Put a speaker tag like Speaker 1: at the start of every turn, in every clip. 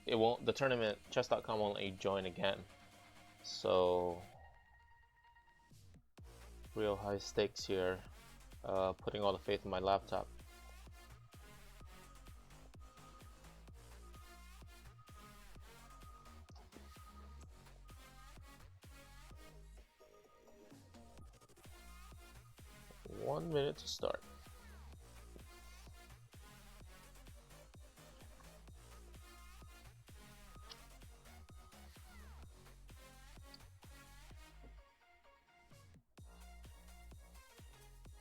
Speaker 1: it won't, the tournament, chess.com won't let you join again. So real high stakes here, putting all the faith in my laptop. One minute to start.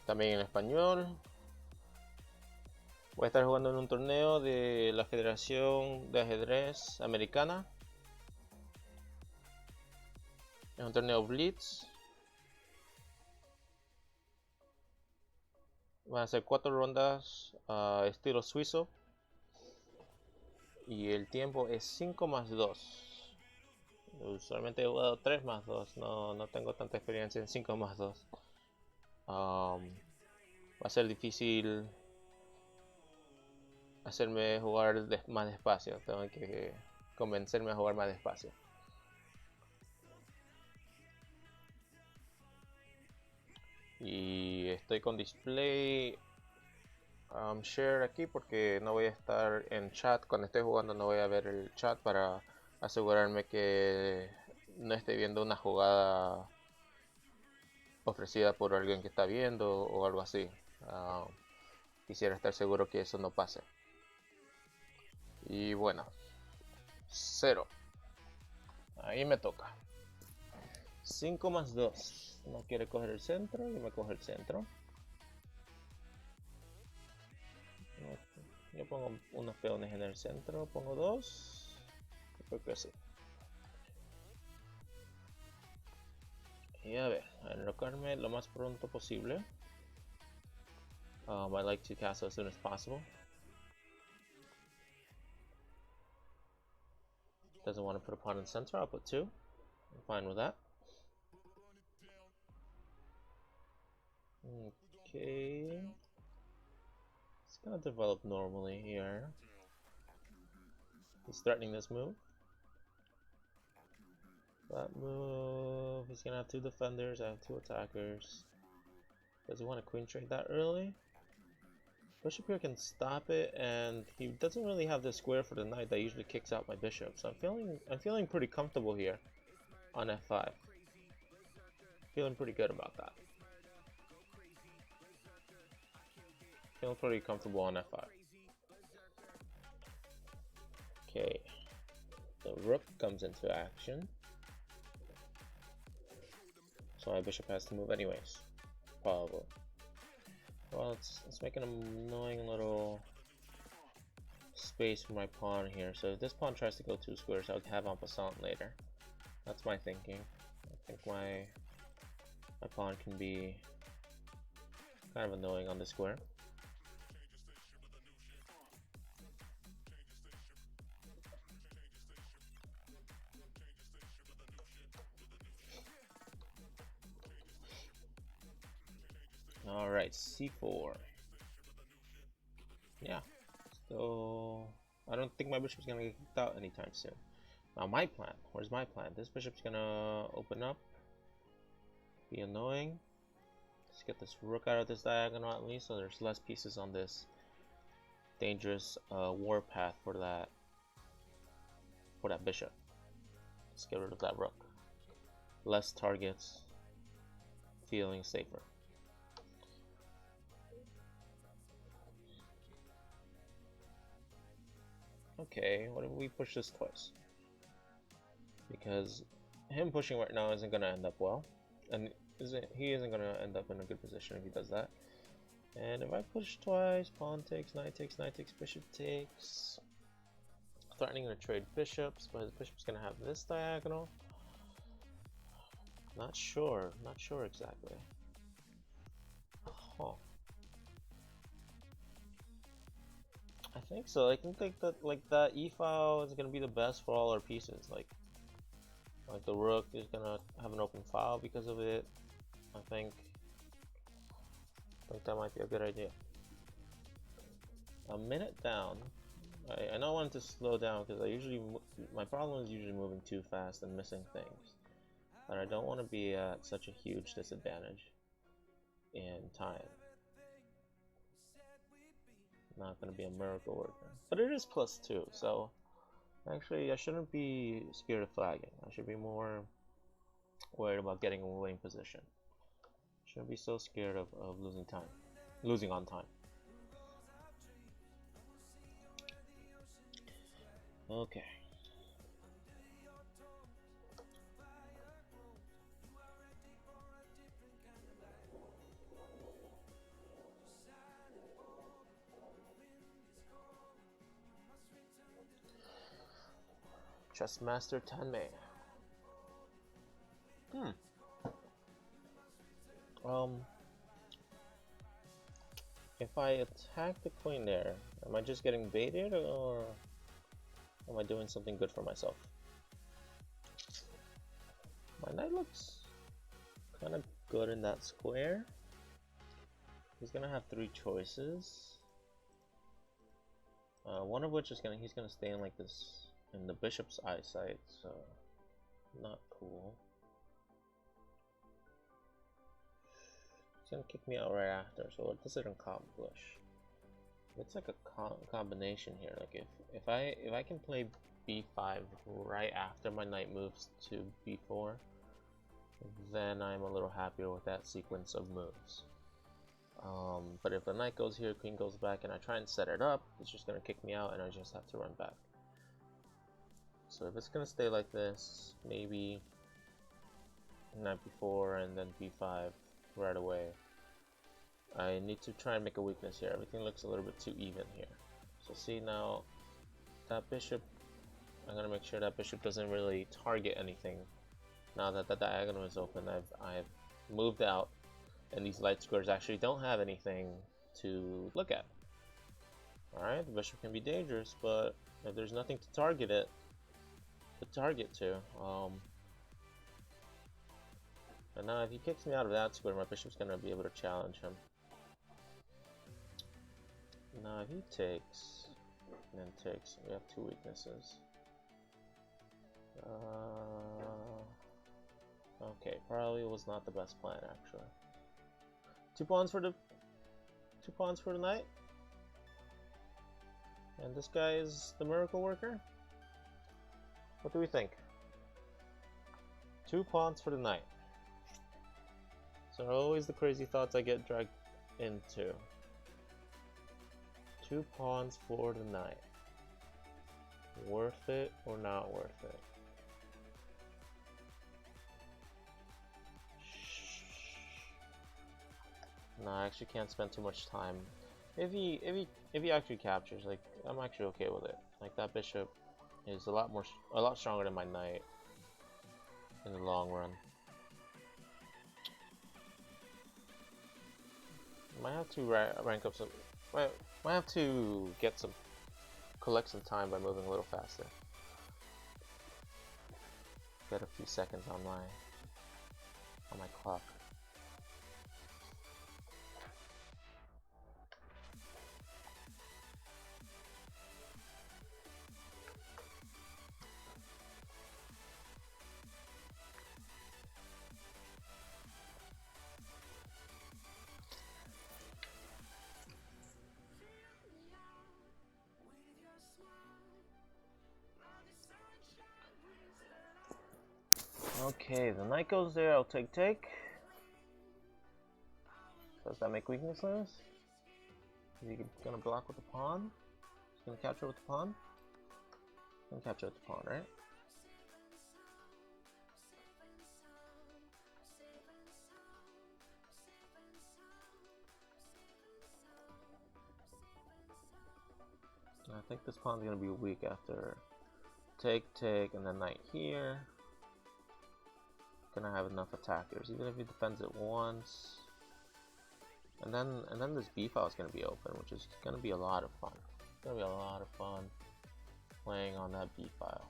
Speaker 1: También en español. Voy a estar jugando en un torneo de la Federación de Ajedrez Americana. Es un torneo Blitz. Van a ser 4 rondas estilo suizo. Y el tiempo es 5+2. Usualmente he jugado 3+2. No tengo tanta experiencia en 5+2. Va a ser difícil hacerme jugar más despacio. Tengo que convencerme a jugar más despacio. Y estoy con display share aquí porque no voy a estar en chat. Cuando esté jugando no voy a ver el chat para asegurarme que no esté viendo una jugada ofrecida por alguien que está viendo o algo así. Quisiera estar seguro que eso no pase. Y bueno, 0. Ahí me toca. 5+2. No quiere coger el centro, yo me cojo el centro. Yo pongo unos peones en el centro, pongo 2. Creo que sí. Y a ver, enrocarme lo más pronto posible. I like to castle as soon as possible. Doesn't want to put a pawn in the center, I'll put 2. I'm fine with that. Okay. It's gonna develop normally here. He's threatening this move. That move, he's gonna have 2 defenders, I have 2 attackers. Does he want to queen trade that early? Bishop here can stop it, and he doesn't really have the square for the knight that usually kicks out my bishop. So I'm feeling pretty comfortable here on f5. Feeling pretty good about that. Feeling pretty comfortable on f5. Okay, the rook comes into action. So my bishop has to move anyways, probably. Well, let's make an annoying little space for my pawn here. So if this pawn tries to go 2 squares, I'll have en passant later. That's my thinking. I think my pawn can be kind of annoying on the square. Alright, c4. Yeah, so I don't think my bishop's gonna get kicked out anytime soon. Now my plan, where's my plan? This bishop's gonna open up, be annoying. Let's get this rook out of this diagonal at least, so there's less pieces on this dangerous war path for that bishop. Let's get rid of that rook. Less targets, feeling safer. Okay, what if we push this twice? Because him pushing right now isn't gonna end up well, and he isn't gonna end up in a good position if he does that. And if I push twice, pawn takes, knight takes, knight takes, bishop takes. Threatening to trade bishops, but his bishop's gonna have this diagonal. Not sure exactly. Huh. I think so. I think that that e file is gonna be the best for all our pieces. Like the rook is gonna have an open file because of it. I think that might be a good idea. A minute down. I know I wanted to slow down because my problem is usually moving too fast and missing things. But I don't want to be at such a huge disadvantage in time. Not going to be a miracle worker. But it is +2, so actually I shouldn't be scared of flagging. I should be more worried about getting a winning position. Shouldn't be so scared of losing time. Losing on time. Okay. Chessmaster Tenmei. If I attack the queen there, am I just getting baited or am I doing something good for myself? My knight looks kind of good in that square. He's gonna have 3 choices. One of which is he's gonna stay in like this in the bishop's eyesight, so not cool. He's gonna kick me out right after, so what does it accomplish? It's like a combination here. Like if I can play b5 right after my knight moves to b4, then I'm a little happier with that sequence of moves. But if the knight goes here, queen goes back, and I try and set it up, it's just gonna kick me out, and I just have to run back. So if it's gonna stay like this, maybe knight b4 and then b5 right away. I need to try and make a weakness here. Everything looks a little bit too even here. So see now, that bishop, I'm gonna make sure that bishop doesn't really target anything. Now that the diagonal is open, I've moved out, and these light squares actually don't have anything to look at. Alright, the bishop can be dangerous, but if there's nothing to target to, and now if he kicks me out of that square, my bishop's gonna be able to challenge him. Now if he takes, and then takes, we have 2 weaknesses. Okay, probably was not the best plan actually. 2 pawns for the knight. And this guy is the miracle worker. What do we think? 2 pawns for the knight. So always the crazy thoughts I get dragged into. 2 pawns for the knight. Worth it or not worth it? No, I actually can't spend too much time. If he actually captures, like, I'm actually okay with it. Like, that bishop is a lot stronger than my knight in the long run. Might have to rank up some. Might have to collect some time by moving a little faster. Get a few seconds on my clock. Okay, the knight goes there, I'll take. Does that make weaknesses? Is he gonna block with the pawn? He's gonna capture with the pawn? Gonna capture with the pawn, right? I think this pawn's gonna be weak after take, and then knight here. Gonna have enough attackers, even if he defends it once. And then this b file is gonna be open, which is gonna be a lot of fun. It's gonna be a lot of fun playing on that b file.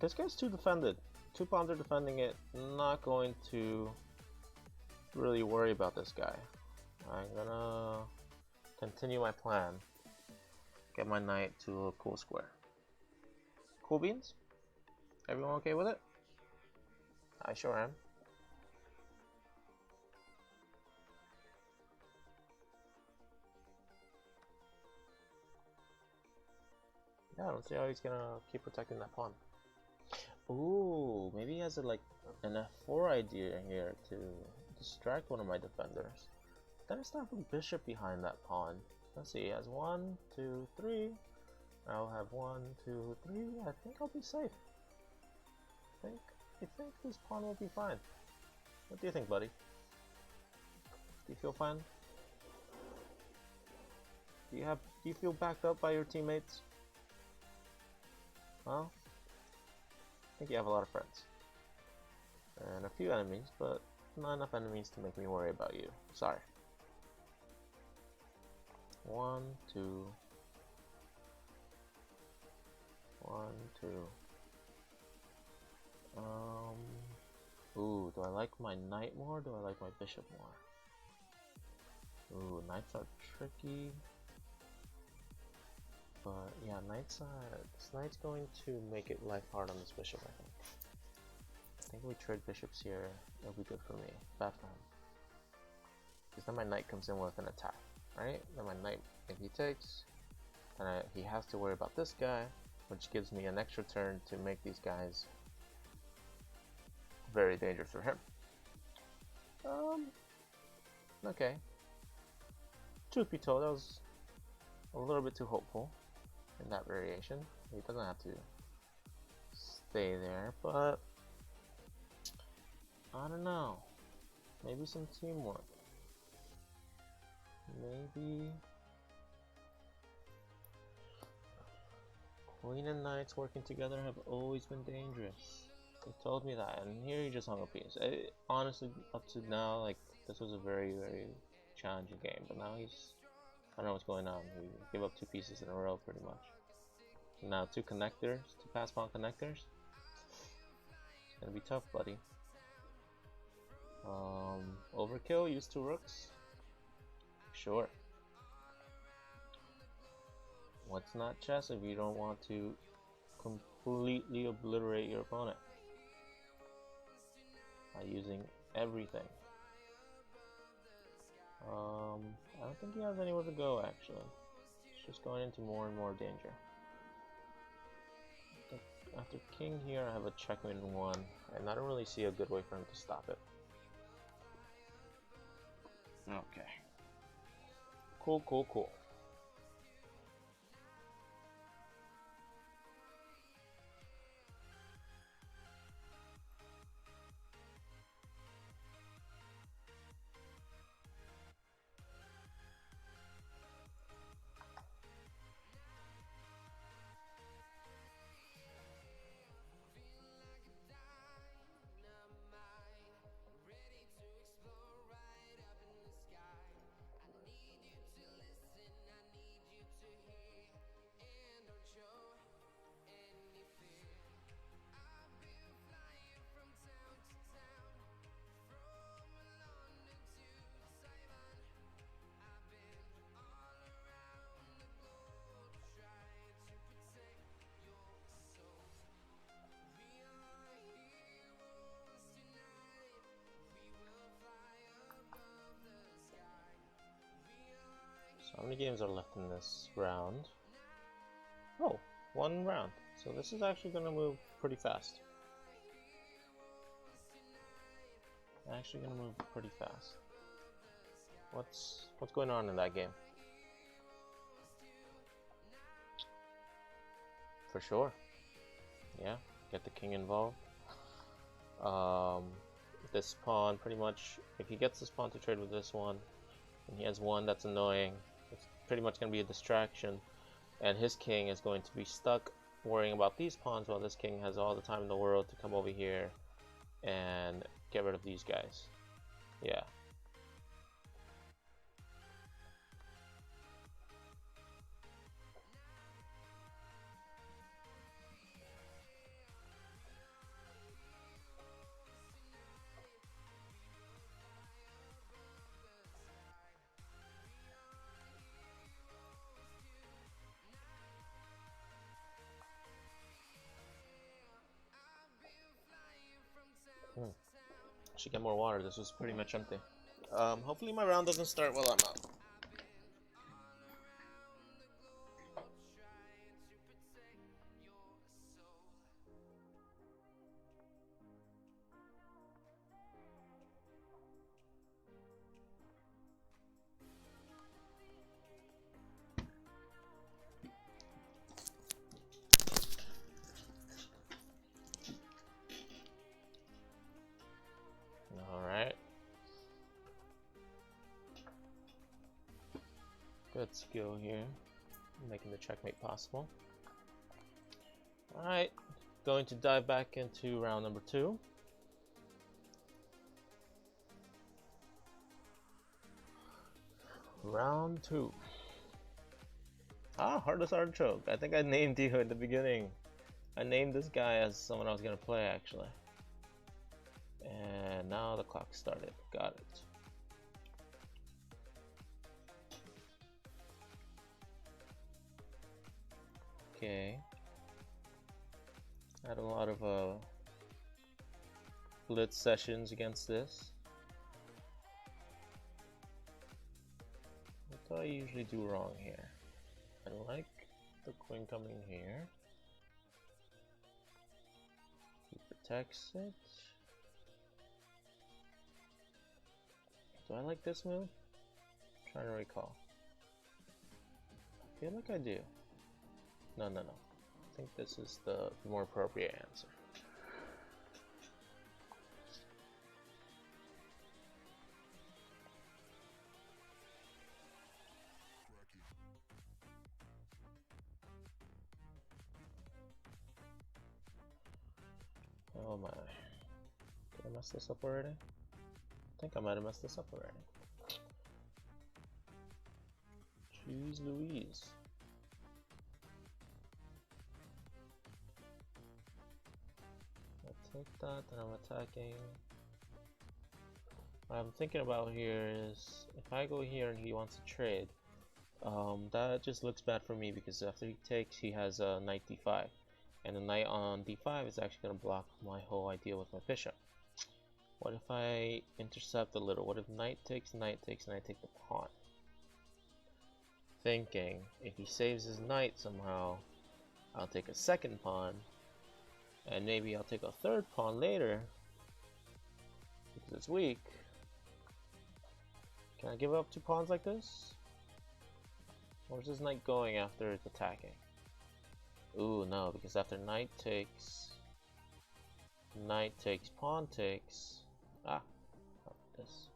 Speaker 1: This guy's too defended. 2 pawns are defending it. Not going to really worry about this guy. I'm gonna continue my plan. Get my knight to a cool square. Cool beans? Everyone okay with it? I sure am. Yeah, I don't see how he's gonna keep protecting that pawn. Ooh, maybe he has like an F4 idea here to distract one of my defenders. Then I start with bishop behind that pawn. Let's see, he has 1, 2, 3. I'll have 1, 2, 3. I think I'll be safe. I think this pawn will be fine. What do you think, buddy? Do you feel fine? Do you feel backed up by your teammates? Well, I think you have a lot of friends. And a few enemies, but not enough enemies to make me worry about you. Sorry. 1, 2. 1, 2. Ooh, do I like my knight more or do I like my bishop more? Ooh, knights are tricky. But yeah, this knight's going to make it life hard on this bishop, I think. I think we trade bishops here, it'll be good for me, bad for him. Because then my knight comes in with an attack, right? Then my knight, if he takes, then he has to worry about this guy, which gives me an extra turn to make these guys very dangerous for him. Okay. Truth be told, that was a little bit too hopeful in that variation. He doesn't have to stay there, but I don't know. Maybe some teamwork. Maybe queen and knights working together have always been dangerous. He told me that, and here he just hung a piece. Honestly, up to now, like, this was a very, very challenging game, but now he's, I don't know what's going on. He gave up 2 pieces in a row, pretty much. So now 2 connectors, 2 pass pawn connectors. It's gonna be tough, buddy. Overkill, use 2 rooks. Sure. What's not chess if you don't want to completely obliterate your opponent by using everything? I don't think he has anywhere to go, actually. He's just going into more and more danger. After king here, I have a checkmate in 1, and I don't really see a good way for him to stop it. Okay. Cool, cool, cool. So how many games are left in this round? Oh, 1 round. So this is actually going to move pretty fast. Actually going to move pretty fast. What's going on in that game? For sure. Yeah, get the king involved. This pawn, pretty much, if he gets this pawn to trade with this one, and he has 1 that's annoying, it's pretty much going to be a distraction, and his king is going to be stuck worrying about these pawns while this king has all the time in the world to come over here and get rid of these guys. Yeah. Should get more water. This was pretty much empty. Hopefully my round doesn't start while I'm out. Alright. Good skill here. Making the checkmate possible. Alright. Going to dive back into round number 2. Round 2. Ah, Heartless Artichoke. I think I named you in the beginning. I named this guy as someone I was gonna play actually. And now the clock started. Got it. Okay. I had a lot of Blitz sessions against this. What do I usually do wrong here? I like the queen coming here. He protects it. Do I like this move? I'm trying to recall. I feel like I do. No. I think this is the more appropriate answer. Oh my. Did I mess this up already? I think I might have messed this up already. Jeez Louise. I take that, and I'm attacking. What I'm thinking about here is, if I go here and he wants to trade, that just looks bad for me because after he takes, he has a knight d5. And the knight on d5 is actually going to block my whole idea with my bishop. What if I intercept a little? What if knight takes, and I take the pawn? Thinking, if he saves his knight somehow, I'll take a second pawn, and maybe I'll take a third pawn later, because it's weak. Can I give up 2 pawns like this? Or is this knight going after it's attacking? Ooh, no, because after knight takes, pawn takes. Ah, this.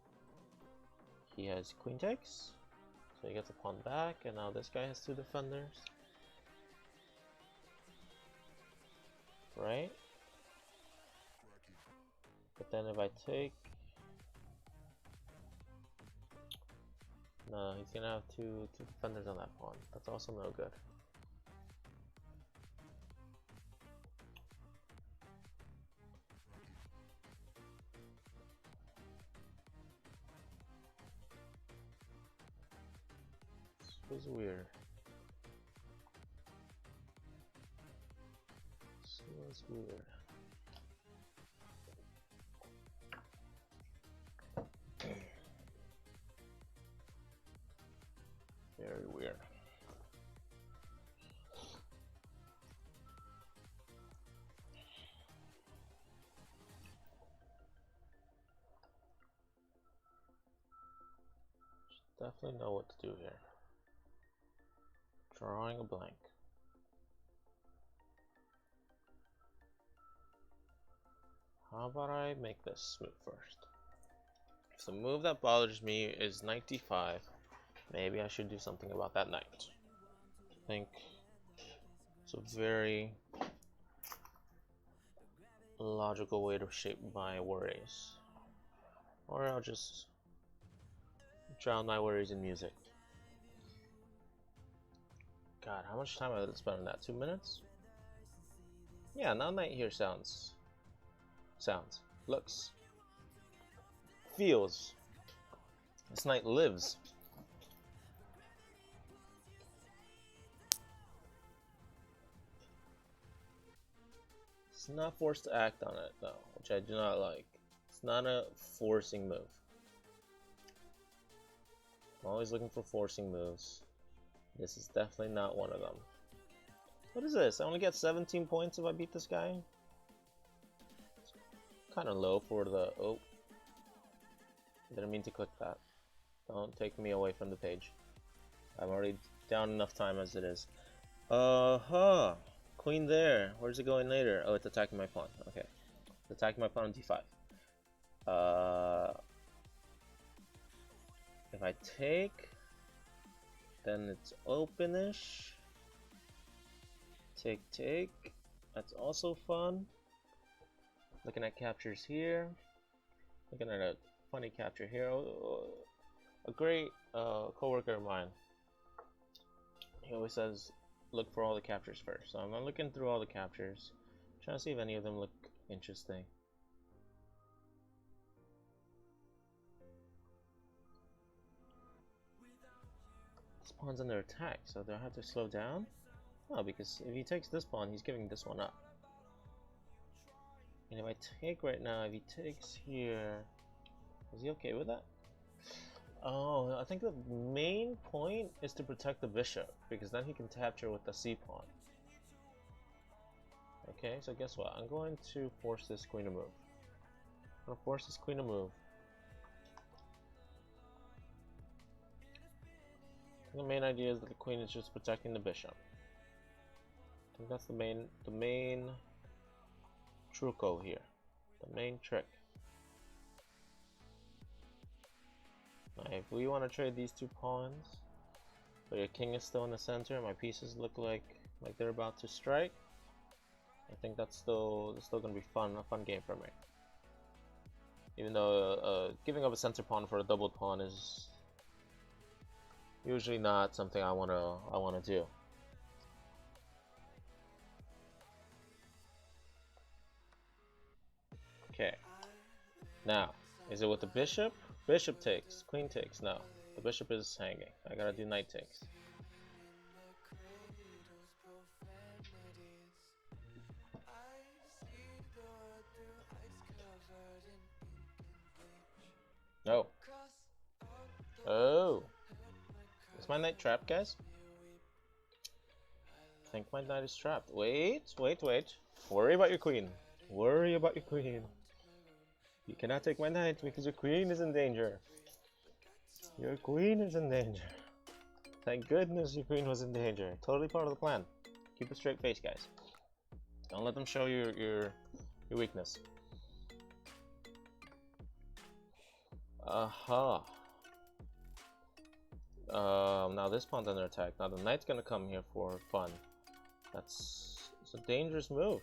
Speaker 1: He has queen takes, so he gets a pawn back, and now this guy has 2 defenders. Right? But then if I take, no, he's gonna have two defenders on that pawn. That's also no good. This was weird. This was weird. Very weird. Definitely know what to do here. Drawing a blank. How about I make this move first? If the move that bothers me is knight d5, maybe I should do something about that knight. I think it's a very logical way to shape my worries. Or I'll just drown my worries in music. God, how much time have I spent on that? 2 minutes? Yeah, now knight here sounds, looks, feels. This knight lives. He's not forced to act on it though, which I do not like. It's not a forcing move. I'm always looking for forcing moves. This is definitely not one of them. What is this? I only get 17 points if I beat this guy? Kind of low for the... Oh. Didn't mean to click that. Don't take me away from the page. I'm already down enough time as it is. Queen there. Where's it going later? Oh, it's attacking my pawn. Okay. It's attacking my pawn on d5. If I take, then it's openish. Take. That's also fun. Looking at captures here. Looking at a funny capture here. A great co-worker of mine. He always says, look for all the captures first. So I'm looking through all the captures, trying to see if any of them look interesting. This pawn's under attack, so do I have to slow down? No, because if he takes this pawn, he's giving this one up. And if I take right now, if he takes here, is he okay with that? Oh, I think the main point is to protect the bishop, because then he can capture with the c pawn. Okay, so guess what? I'm going to force this queen to move. I'm going to force this queen to move. The main idea is that the queen is just protecting the bishop. I think that's the main truco here. The main trick. Now, if we want to trade these two pawns, but your king is still in the center, my pieces look like they're about to strike, I think that's still gonna be fun, a fun game for me. Even though giving up a center pawn for a double pawn is usually not something I wanna do. Okay. Now, is it with the bishop? Bishop takes, queen takes. No, the bishop is hanging. I gotta do knight takes. No. Oh. Is my knight trapped, guys? I think my knight is trapped. Wait. Worry about your queen. Worry about your queen. You cannot take my knight because your queen is in danger. Your queen is in danger. Thank goodness your queen was in danger. Totally part of the plan. Keep a straight face, guys. Don't let them show your weakness. Aha. Now this pawn's under attack. Now the knight's gonna come here for fun. It's a dangerous move.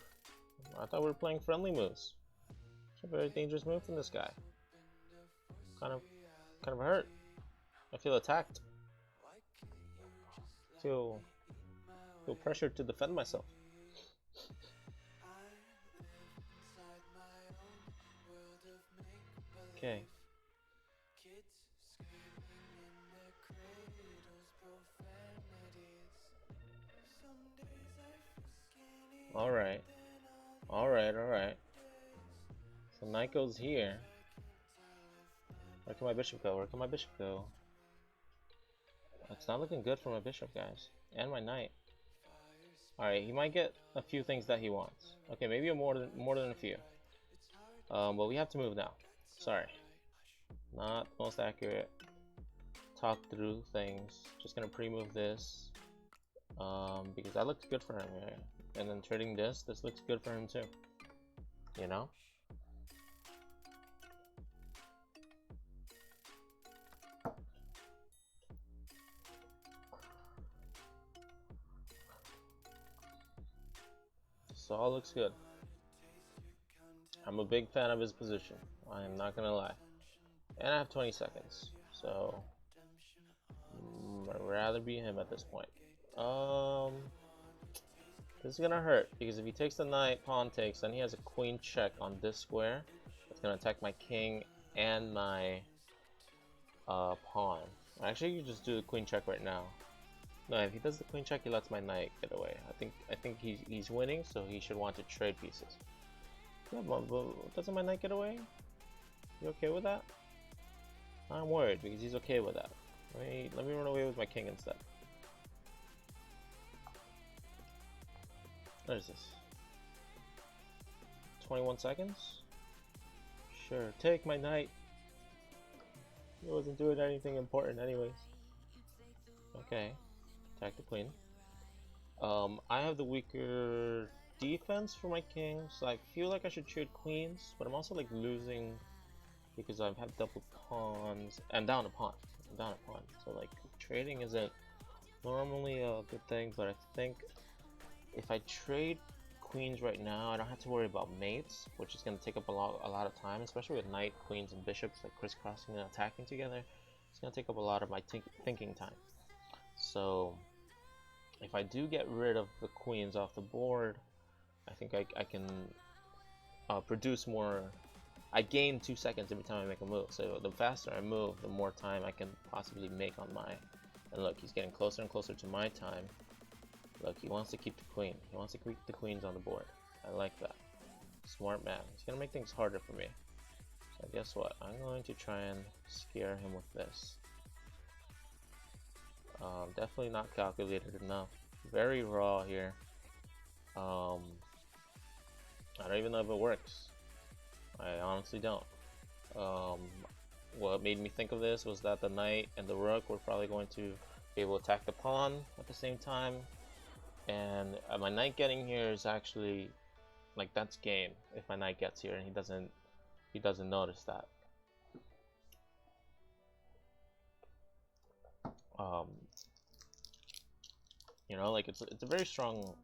Speaker 1: I thought we were playing friendly moves. It's a very dangerous move from this guy. Kind of hurt. I feel attacked. Feel pressured to defend myself. Okay. Alright. So knight goes here. Where can my bishop go? It's not looking good for my bishop, guys. And my knight. Alright, he might get a few things that he wants. Okay, maybe more than a few. But we have to move now. Sorry. Not the most accurate talk through things. Just gonna pre-move this. Because that looks good for him here. And then trading this looks good for him too. You know? So all looks good. I'm a big fan of his position. I am not gonna lie. And I have 20 seconds. So I'd rather be him at this point. This is gonna hurt because if he takes the knight, pawn takes, then he has a queen check on this square. It's gonna attack my king and my pawn. Actually, you just do the queen check right now. No, if he does the queen check, he lets my knight get away. I think he's winning, so he should want to trade pieces. Yeah, but doesn't my knight get away? You okay with that? I'm worried because he's okay with that. Let me run away with my king instead. What is this? 21 seconds? Sure, take my knight. He wasn't doing anything important anyways. Okay, attack the queen. I have the weaker defense for my king, so I feel like I should trade queens, but I'm also like losing because I've had double pawns. I'm down a pawn. I'm down a pawn. So like trading isn't normally a good thing, but I think if I trade queens right now, I don't have to worry about mates, which is going to take up a lot of time, especially with knight, queens, and bishops like crisscrossing and attacking together. It's going to take up a lot of my thinking time. So if I do get rid of the queens off the board, I think I can produce more. I gain 2 seconds every time I make a move, so the faster I move, the more time I can possibly make on my. And look, he's getting closer and closer to my time. Look, he wants to keep the queen. He wants to keep the queens on the board. I like that. Smart man. He's gonna make things harder for me. So guess what? I'm going to try and scare him with this. Definitely not calculated enough. Very raw here. I don't even know if it works. I honestly don't. What made me think of this was that the knight and the rook were probably going to be able to attack the pawn at the same time. And my knight getting here is actually like that's game if my knight gets here and he doesn't notice that. You know, like it's a very strong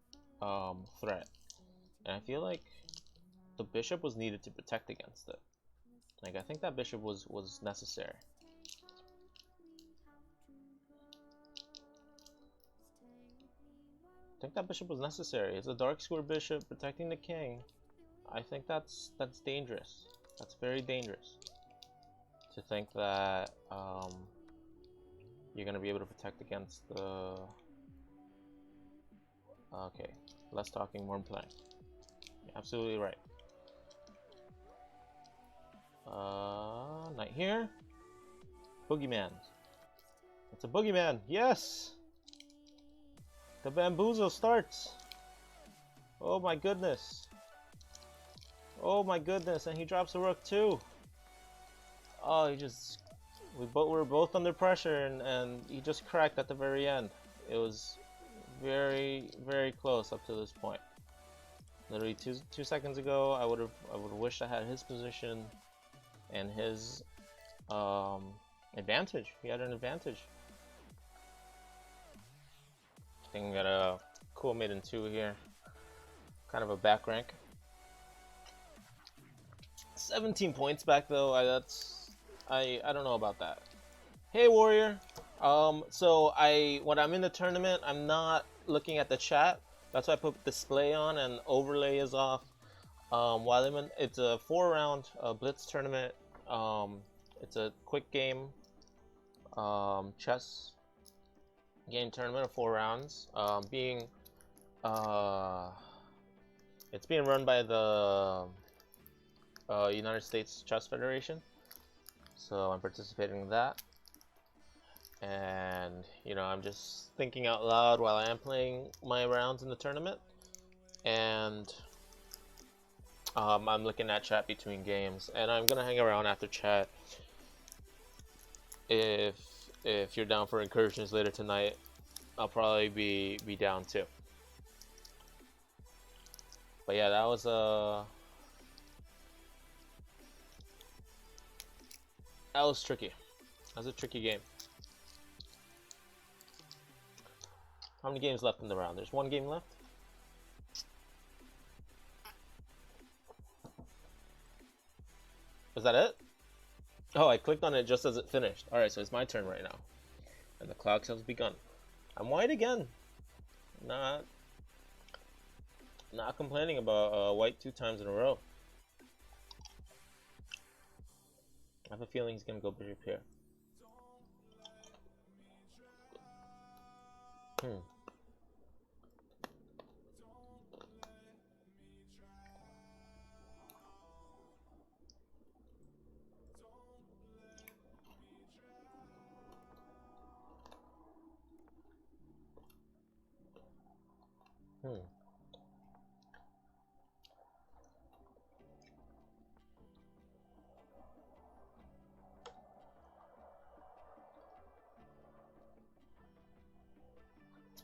Speaker 1: threat, and I feel like the bishop was needed to protect against it. Like I think that bishop was necessary. I think that bishop was necessary. It's a dark square bishop protecting the king. I think that's dangerous. That's very dangerous. To think that you're gonna be able to protect against the. Okay, less talking, more playing. You're absolutely right. Knight here. Boogeyman. It's a boogeyman. Yes. The bamboozle starts. Oh my goodness. Oh my goodness, and he drops a rook too. Oh, we were both under pressure, and he just cracked at the very end. It was very, very close up to this point. Literally two seconds ago, I would have wished I had his position and his advantage. He had an advantage. I think we got a cool mid in 2 here. Kind of a back rank. 17 points back though. I don't know about that. Hey Warrior. So when I'm in the tournament, I'm not looking at the chat. That's why I put display on and overlay is off. While it's a 4-round Blitz tournament. It's a quick game chess game tournament of 4 rounds. It's being run by the United States Chess Federation, so I'm participating in that. And you know, I'm just thinking out loud while I am playing my rounds in the tournament, and I'm looking at chat between games, and I'm gonna hang around after chat. If you're down for incursions later tonight, I'll probably be down too. But yeah, that was tricky. That was a tricky game. How many games left in the round? There's 1 game left. Is that it? Oh, I clicked on it just as it finished. Alright, so it's my turn right now. And the clock has begun. I'm white again. Not complaining about white 2 times in a row. I have a feeling he's gonna go bishop here. Hmm. Hmm.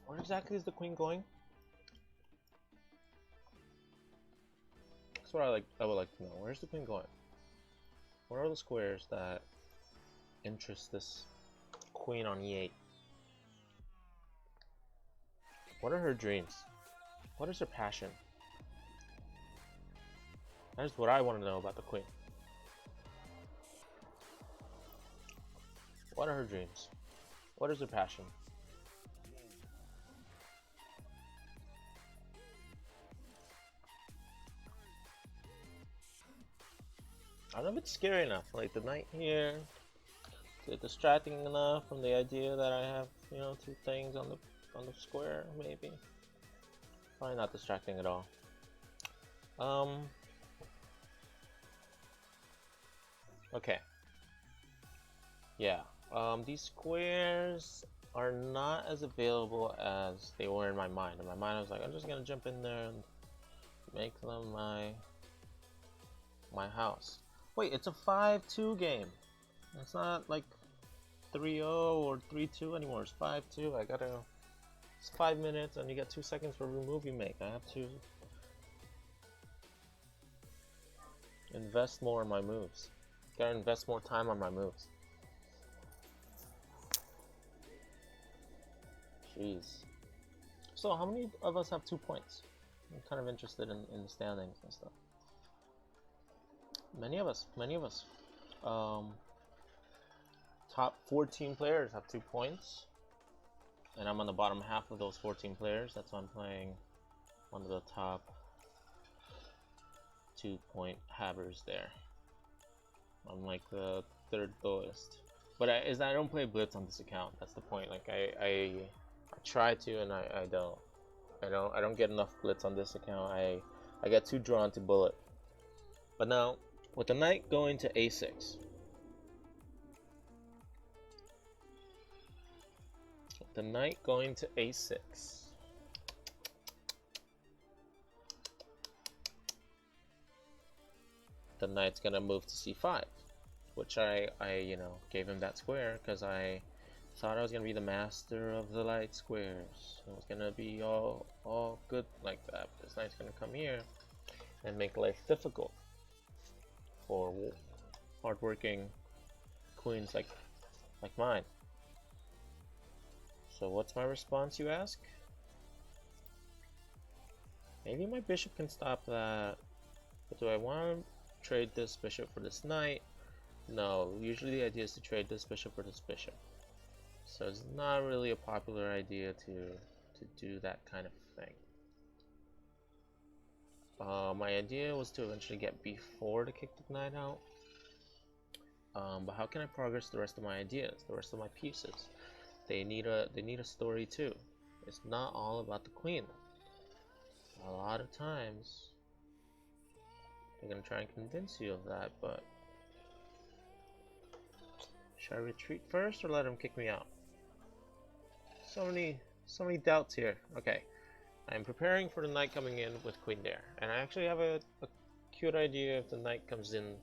Speaker 1: Where exactly is the queen going? That's what I would like to know. Where's the queen going? What are the squares that interest this queen on e8? What are her dreams? What is her passion? That is what I want to know about the queen. What are her dreams? What is her passion? I don't know if it's scary enough. Like the knight here, is it distracting enough from the idea that I have, you know, two things on the square? Maybe. Probably not distracting at all. Okay. Yeah. These squares are not as available as they were in my mind. In my mind, I was like, I'm just gonna jump in there and make them my house. Wait, it's a 5-2 game. It's not like 3-0 or 3-2 anymore. It's 5-2. I gotta. It's 5 minutes, and you get 2 seconds for every move you make. I have to invest more in my moves. Gotta invest more time on my moves. Jeez. So, how many of us have 2 points? I'm kind of interested in the standings and stuff. Many of us. Many of us. Top 14 players have 2 points. And I'm on the bottom half of those 14 players. That's why I'm playing one of the top 2-point havers there. I'm like the 3rd lowest. But I don't play Blitz on this account. That's the point. Like I try to, and I don't. I don't get enough Blitz on this account. I get too drawn to bullet. But now with the knight going to a6. The knight going to a6. The knight's gonna move to c5, which I you know, gave him that square because I thought I was gonna be the master of the light squares. It was gonna be all good like that. This knight's gonna come here and make life difficult for hardworking queens like mine. So what's my response, you ask? Maybe my bishop can stop that, but do I want to trade this bishop for this knight? No, usually the idea is to trade this bishop for this bishop. So it's not really a popular idea to do that kind of thing. My idea was to eventually get b4 to kick the knight out. But how can I progress the rest of my ideas, the rest of my pieces? They need a story too. It's not all about the queen. A lot of times they're gonna try and convince you of that, but should I retreat first or let him kick me out? So many doubts here. Okay, I'm preparing for the knight coming in with queen there, and I actually have a cute idea if the knight comes in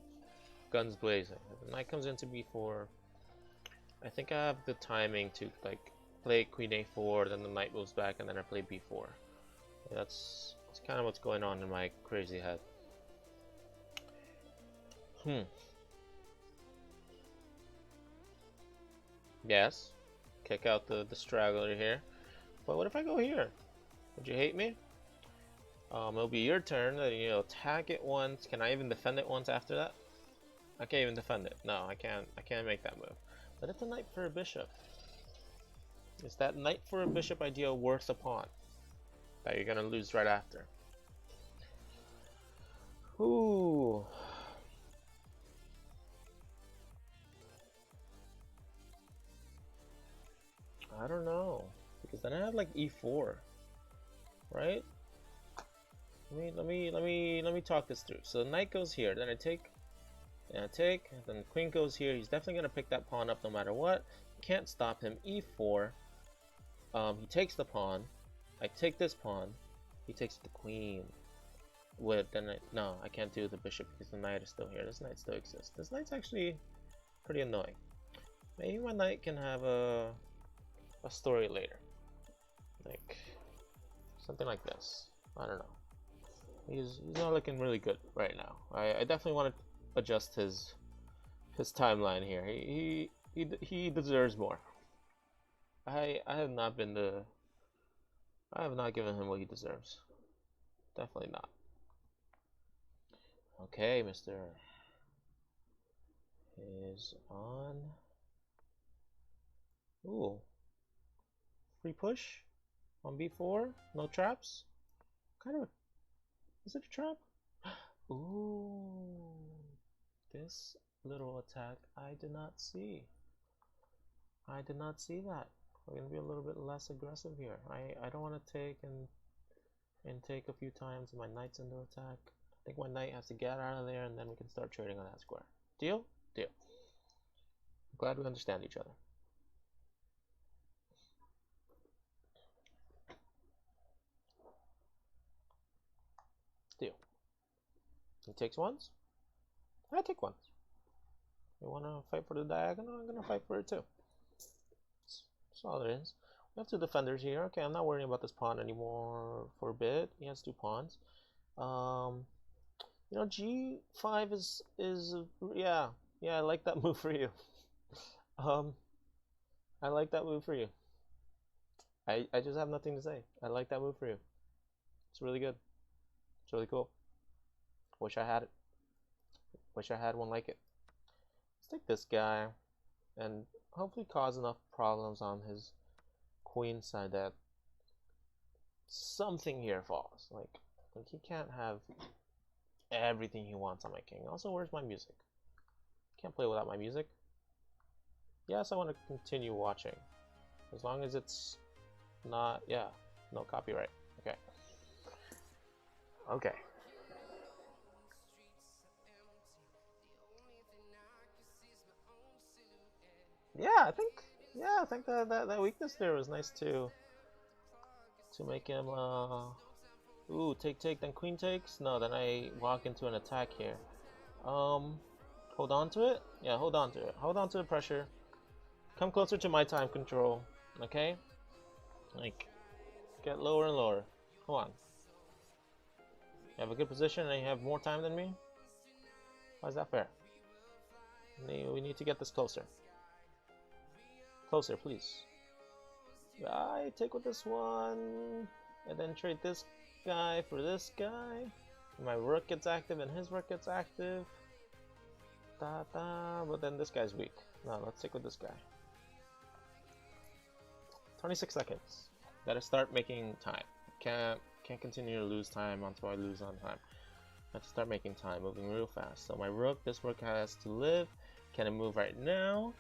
Speaker 1: guns blazing. If the knight comes into b4, I think I have the timing to like play queen a4, then the knight moves back, and then I play b4. That's kind of what's going on in my crazy head. Yes, kick out the straggler here. But what if I go here? Would you hate me? It'll be your turn. You know, attack it once. Can I even defend it once after that? I can't even defend it. No, I can't. I can't make that move. But it's a knight for a bishop. Is that knight for a bishop idea worth a pawn that you're gonna lose right after? Ooh. I don't know, because then I have like e4, right? Let me talk this through. So knight goes here, then I take, and then the queen goes here. He's definitely gonna pick that pawn up no matter what. Can't stop him. e4. He takes the pawn. I take this pawn. He takes the queen. No, I can't do the bishop because the knight is still here. This knight still exists. This knight's actually pretty annoying. Maybe my knight can have a story later, like something like this. I don't know. He's not looking really good right now. I definitely want to adjust his timeline here. He deserves more. I have not given him what he deserves. Definitely not. Okay, Mr. is on. Ooh. Free push on b4. No traps. Kind of. Is it a trap? Ooh. This little attack I did not see. I did not see that. We're gonna be a little bit less aggressive here. I don't want to take and take a few times. My knight's under attack. I think my knight has to get out of there, and then we can start trading on that square. Deal? Deal. I'm glad we understand each other. Deal. He takes ones. I take ones. You want to fight for the diagonal? I'm gonna fight for it too. That's all it is. We have two defenders here. Okay, I'm not worrying about this pawn anymore for a bit. He has two pawns. You know, g5 is yeah, I like that move for you. I like that move for you. I just have nothing to say. I like that move for you. It's really good. It's really cool. Wish I had it. Wish I had one like it. Let's take this guy and hopefully cause enough problems on his queen side that something here falls. Like he can't have everything he wants on my king. Also, where's my music? Can't play without my music. Yes, I want to continue watching. As long as it's not, yeah, no copyright. Okay. Okay. I think that weakness there was nice to make him ooh, take, then queen takes. No, then I walk into an attack here. Hold on to it. Yeah, hold on to it. Hold on to the pressure. Come closer to my time control. Okay? Like, get lower and lower. Come on. You have a good position and you have more time than me? Why is that fair? We need to get this closer. Closer, please. I take with this one, and then trade this guy for this guy. My rook gets active and his rook gets active. But then this guy's weak. No, let's stick with this guy. 26 seconds. Gotta start making time. Can't continue to lose time until I lose on time. I have to start making time, moving real fast. So my rook, this rook has to live. Can it move right now?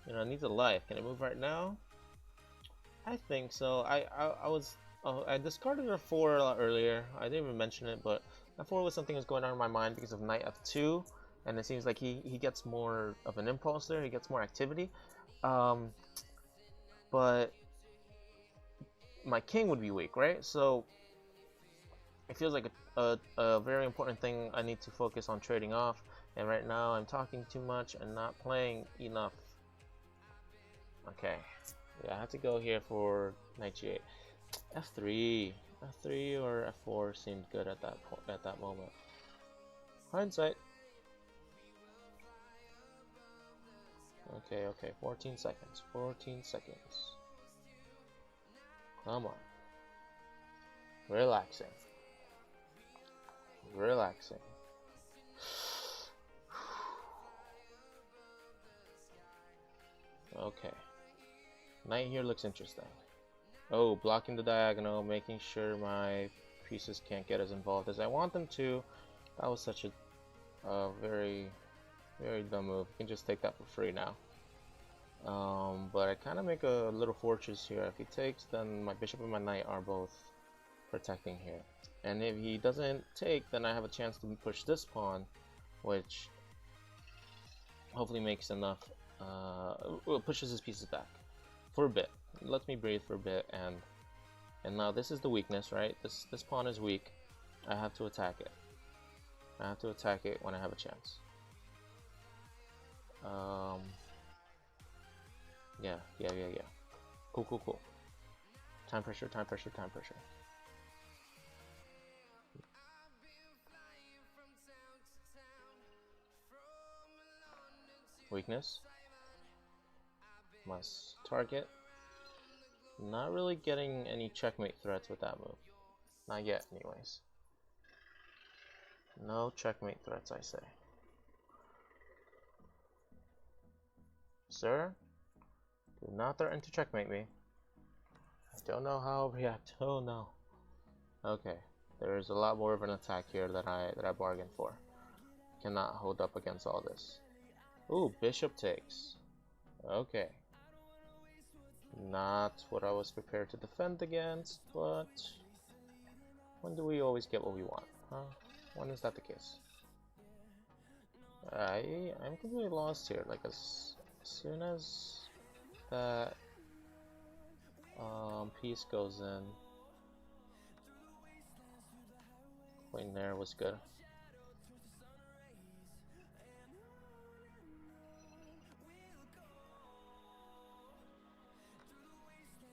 Speaker 1: You know, it needs a life. Can it move right now? I think so. I discarded a 4 a lot earlier. I didn't even mention it, but that 4 was something that's going on in my mind because of knight f2, and it seems like he gets more of an impulse there. He gets more activity. But my king would be weak, right? So it feels like a very important thing I need to focus on trading off. And right now I'm talking too much and not playing enough. Okay, yeah, I have to go here for knight g8. f3 or f4 seemed good at that moment. Hindsight. Okay, 14 seconds. 14 seconds. Come on. Relaxing. Relaxing. Okay. Knight here looks interesting. Oh, blocking the diagonal, making sure my pieces can't get as involved as I want them to. That was such a very, very dumb move. You can just take that for free now. But I kind of make a little fortress here. If he takes, then my bishop and my knight are both protecting here. And if he doesn't take, then I have a chance to push this pawn, which hopefully makes enough, pushes his pieces back for a bit. Lets me breathe for a bit, and now this is the weakness, right? This pawn is weak. I have to attack it. I have to attack it when I have a chance. Yeah. Cool. Time pressure. Weakness. Must target. Not really getting any checkmate threats with that move. Not yet, anyways. No checkmate threats, I say. Sir, do not threaten to checkmate me. I don't know how I'll react. Oh no. Okay, there's a lot more of an attack here that I bargained for. Cannot hold up against all this. Ooh, bishop takes. Okay. Not what I was prepared to defend against, but when do we always get what we want? Huh? When is that the case? I'm completely lost here. Like as soon as that piece goes in, queen there was good.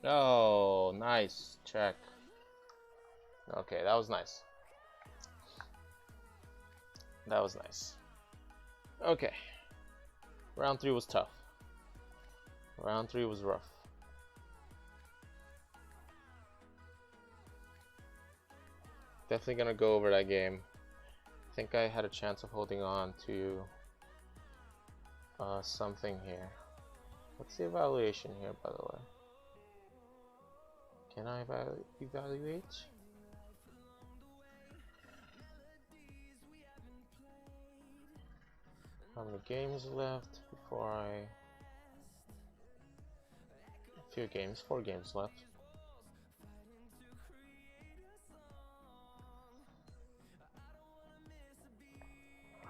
Speaker 1: Oh, nice check. Okay, that was nice. That was nice. Okay. Round 3 was tough. Round 3 was rough. Definitely gonna go over that game. I think I had a chance of holding on to something here. What's the evaluation here, by the way? Can I evaluate? How many games left before I... A few games, 4 games left.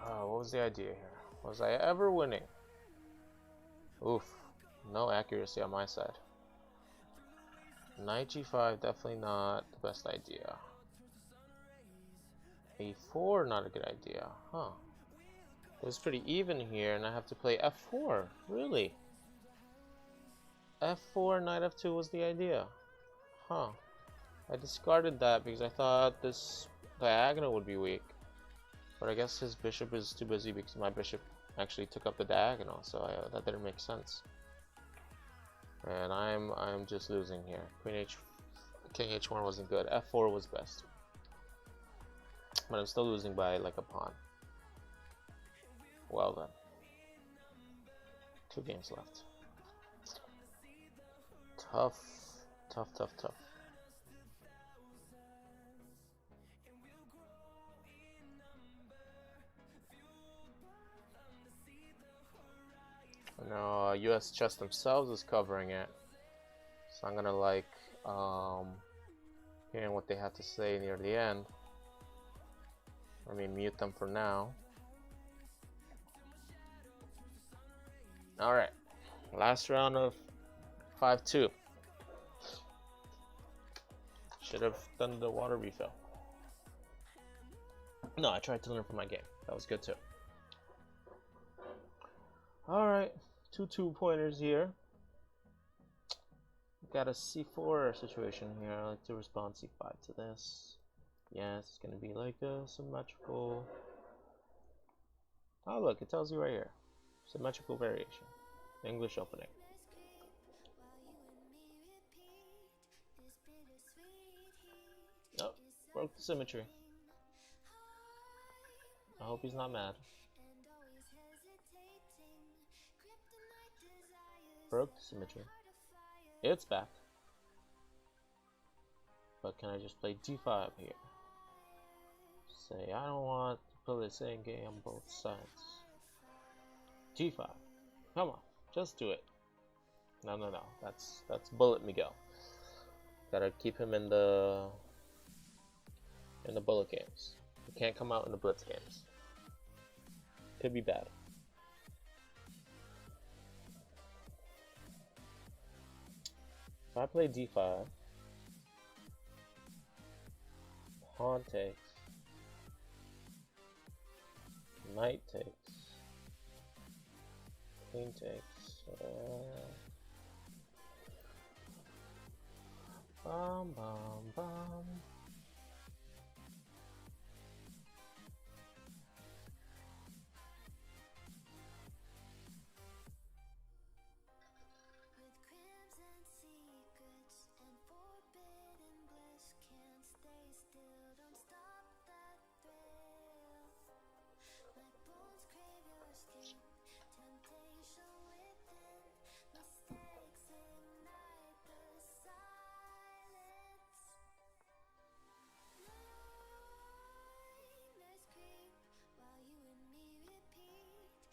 Speaker 1: What was the idea here? Was I ever winning? Oof, no accuracy on my side. Knight g5, definitely not the best idea. a4, not a good idea, huh? It was pretty even here, and I have to play f4, really? f4, knight f2 was the idea. Huh. I discarded that because I thought this diagonal would be weak. But I guess his bishop is too busy because my bishop actually took up the diagonal, so that didn't make sense. And I'm just losing here. King h1 wasn't good. f4 was best. But I'm still losing by like a pawn. Well then. 2 games left. Tough. No, US Chess themselves is covering it. So I'm gonna like hearing what they have to say near the end. Let me mute them for now. Alright. Last round of 5-2. Should have done the water refill. No, I tried to learn from my game. That was good too. Alright. 2 2-pointers here. Got a c4 situation here. I like to respond c5 to this. Yes, it's gonna be like a symmetrical. Oh look, it tells you right here. Symmetrical variation. English opening. Oh, broke the symmetry. I hope he's not mad. Broke the symmetry. It's back. But can I just play d5 here? Say, I don't want to play the same game on both sides. g5. Come on, just do it. No, no, no. That's Bullet Miguel. Gotta keep him in the bullet games. He can't come out in the Blitz games. Could be bad. If I play d5, pawn takes, knight takes, queen takes. Bum bum bum.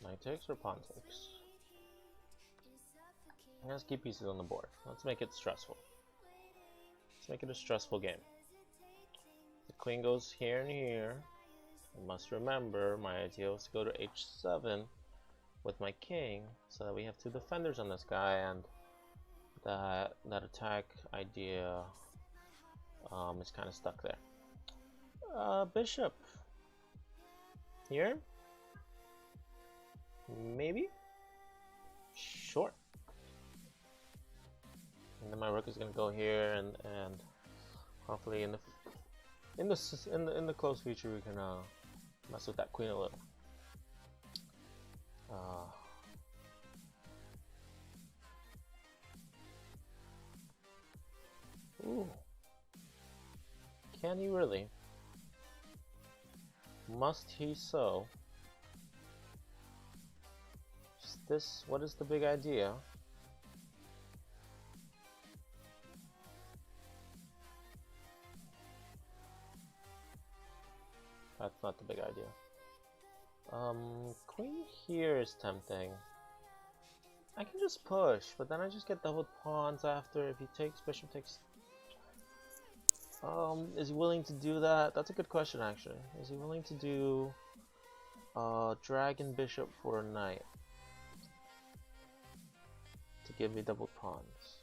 Speaker 1: Knight takes or pawn takes? Let's keep pieces on the board. Let's make it stressful. Let's make it a stressful game. The queen goes here and here. I must remember my idea was to go to h7 with my king, so that we have two defenders on this guy, and that attack idea is kind of stuck there. Bishop here. Maybe? Sure. And then my rook is gonna go here, and hopefully in the close future we can mess with that queen a little. Ooh. Can he really? Must he so? What is the big idea? That's not the big idea. Queen here is tempting. I can just push, but then I just get doubled pawns after. If he takes, bishop takes. Is he willing to do that? That's a good question, actually. Is he willing to do dragon bishop for a knight to give me double pawns?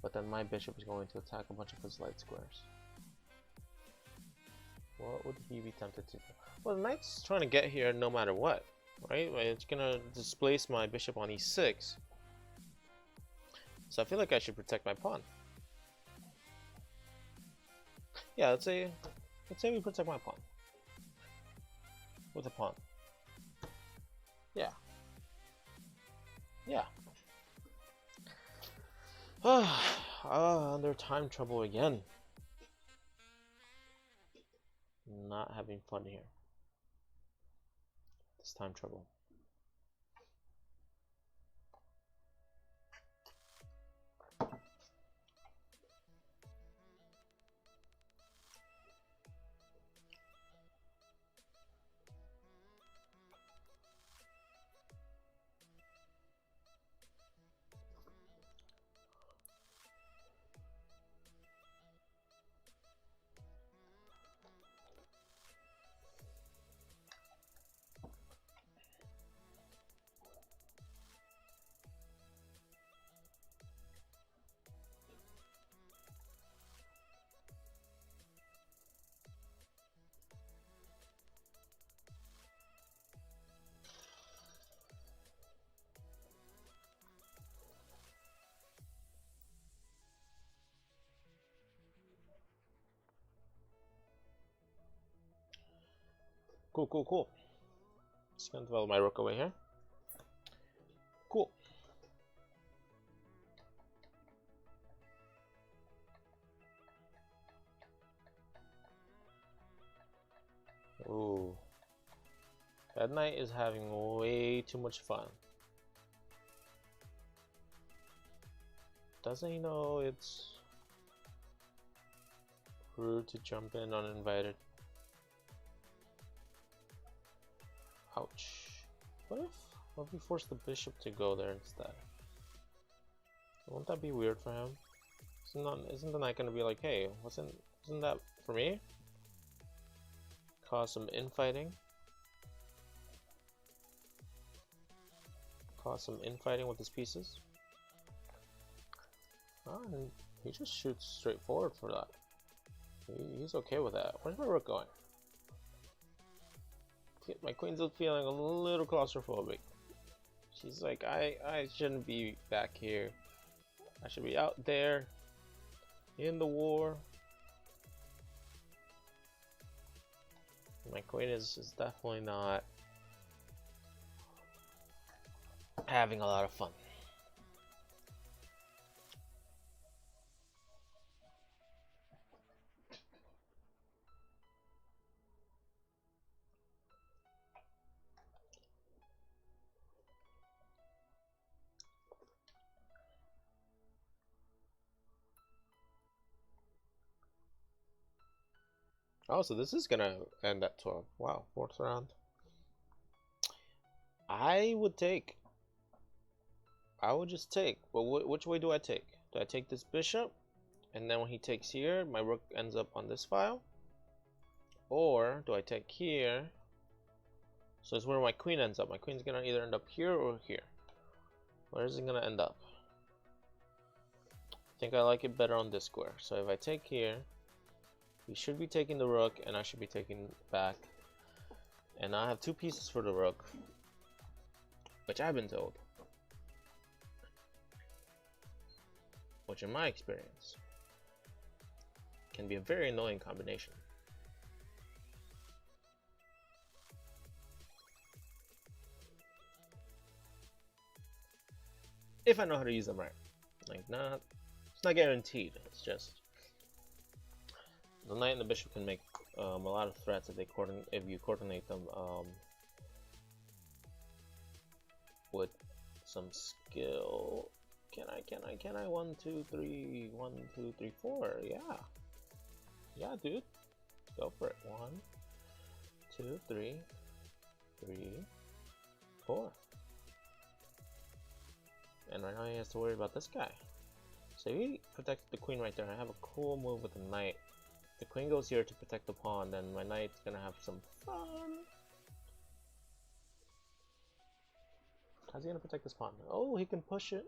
Speaker 1: But then my bishop is going to attack a bunch of his light squares. What would he be tempted to do? Well, the knight's trying to get here no matter what, right? It's gonna displace my bishop on e6. So I feel like I should protect my pawn. Yeah, let's say we protect my pawn with a pawn. Yeah. Yeah. Under time trouble again. Not having fun here. This time trouble. Cool, cool, cool. Just gonna develop my rook away here. Cool. Ooh. That knight is having way too much fun. Doesn't he know it's rude to jump in uninvited? Ouch. What if we force the bishop to go there instead? Won't that be weird for him? Isn't the knight gonna be like, hey, isn't that for me? Cause some infighting. Cause some infighting with his pieces. Oh, and he just shoots straight forward for that. He's okay with that. Where's my rook going? My queen's feeling a little claustrophobic. She's like, I shouldn't be back here. I should be out there in the war. My queen is definitely not having a lot of fun. Oh, so this is gonna end at 12. Wow, 4th round. I would just take. But which way do I take? Do I take this bishop? And then when he takes here, my rook ends up on this file? Or do I take here? So it's where my queen ends up. My queen's gonna either end up here or here. Where is it gonna end up? I think I like it better on this square. So if I take here, he should be taking the rook, and I should be taking back. And I have 2 pieces for the rook, which I've been told, which in my experience can be a very annoying combination. If I know how to use them right. Like, it's not guaranteed. It's just the knight and the bishop can make a lot of threats if you coordinate them with some skill. Can I? 1, 2, 3, 1, 2, 3, 4. Yeah, dude. Go for it. 1, 2, 3, 4. And right now he has to worry about this guy. So he protected the queen right there. I have a cool move with the knight. The queen goes here to protect the pawn, then my knight's gonna have some fun. How's he gonna protect this pawn? Oh, he can push it.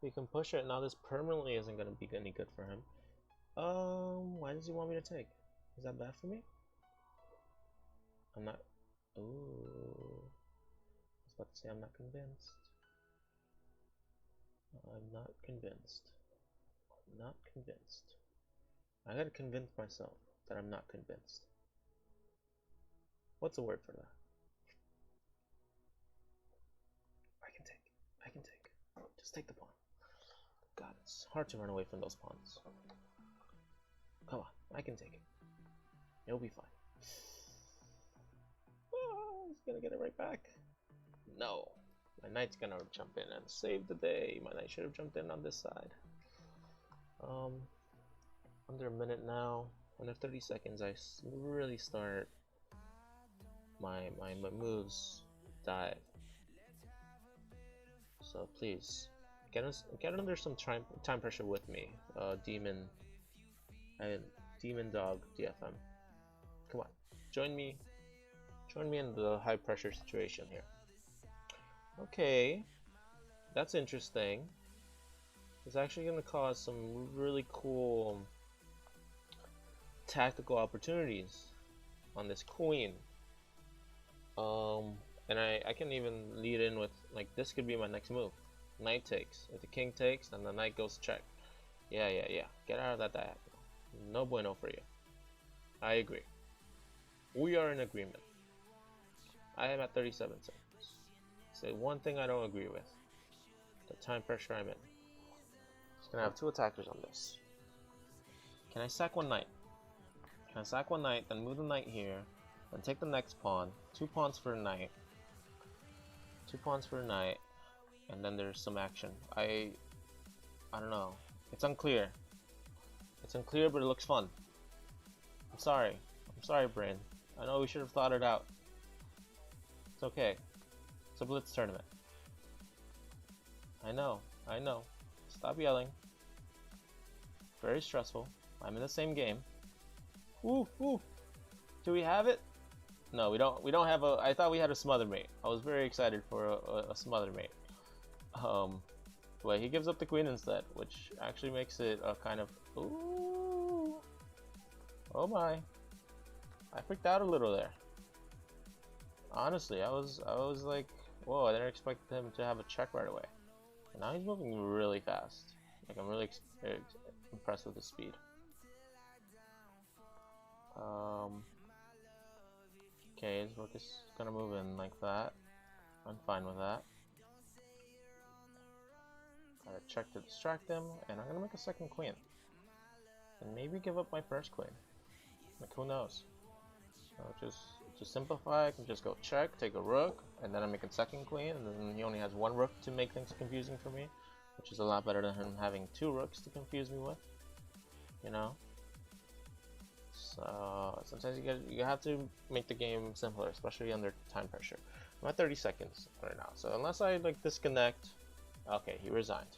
Speaker 1: He can push it. Now this permanently isn't gonna be any good for him. Why does he want me to take? Is that bad for me? I'm not. Ooh. I was about to say I'm not convinced. I'm not convinced. I'm not convinced. I gotta convince myself that I'm not convinced. What's the word for that? I can take. I can take. Just take the pawn. God, it's hard to run away from those pawns. Come on, I can take it. It'll be fine. Oh, he's gonna get it right back. No. My knight's gonna jump in and save the day. My knight should have jumped in on this side. Under a minute now. Under 30 seconds, I really start my moves dive. So please get under some time pressure with me, demon dog DFM. Come on, join me in the high pressure situation here. Okay, that's interesting. It's actually going to cause some really cool tactical opportunities on this queen. And I can even lead in with, like, this could be my next move. Knight takes. If the king takes, then the knight goes check. Yeah. Get out of that diagonal. No bueno for you. I agree. We are in agreement. I am at 37 seconds. Say one thing I don't agree with. The time pressure I'm in. It's gonna have 2 attackers on this. Can I sack one knight? Can I sack one knight, then move the knight here, then take the next pawn? 2 pawns for a knight. 2 pawns for a knight, and then there's some action. I don't know. It's unclear. It's unclear, but it looks fun. I'm sorry, brain. I know we should have thought it out. It's okay. It's a Blitz tournament. I know. Stop yelling. Very stressful. I'm in the same game. Woo, woo. Do we have it? No, we don't. We don't have a. I thought we had a smother mate. I was very excited for a smother mate. But he gives up the queen instead, which actually makes it a kind of. Ooh. Oh my. I freaked out a little there. Honestly, I was like, whoa, I didn't expect him to have a check right away. And now he's moving really fast. Like, I'm really impressed with his speed. Okay, his rook is gonna move in like that. I'm fine with that. Gotta check to distract him, and I'm gonna make a second queen. And maybe give up my first queen. Like, who knows? So just to simplify, I can just go check, take a rook, and then I'm making second queen, and then he only has one rook to make things confusing for me, which is a lot better than him having two rooks to confuse me with. You know? So sometimes you have to make the game simpler, especially under time pressure. I'm at 30 seconds right now, so unless I like disconnect, okay, he resigned.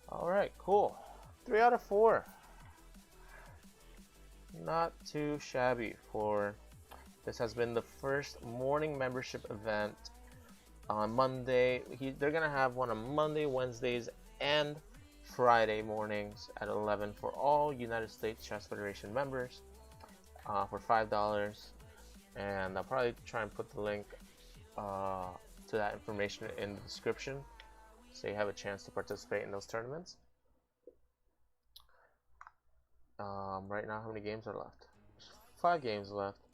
Speaker 1: All right, cool. 3 out of 4. Not too shabby for. This has been the first morning membership event on Monday. They're gonna have one on Monday, Wednesdays, and Friday mornings at 11 for all United States Chess Federation members for $5, and I'll probably try and put the link to that information in the description so you have a chance to participate in those tournaments. Right now, how many games are left? There's 5 games left.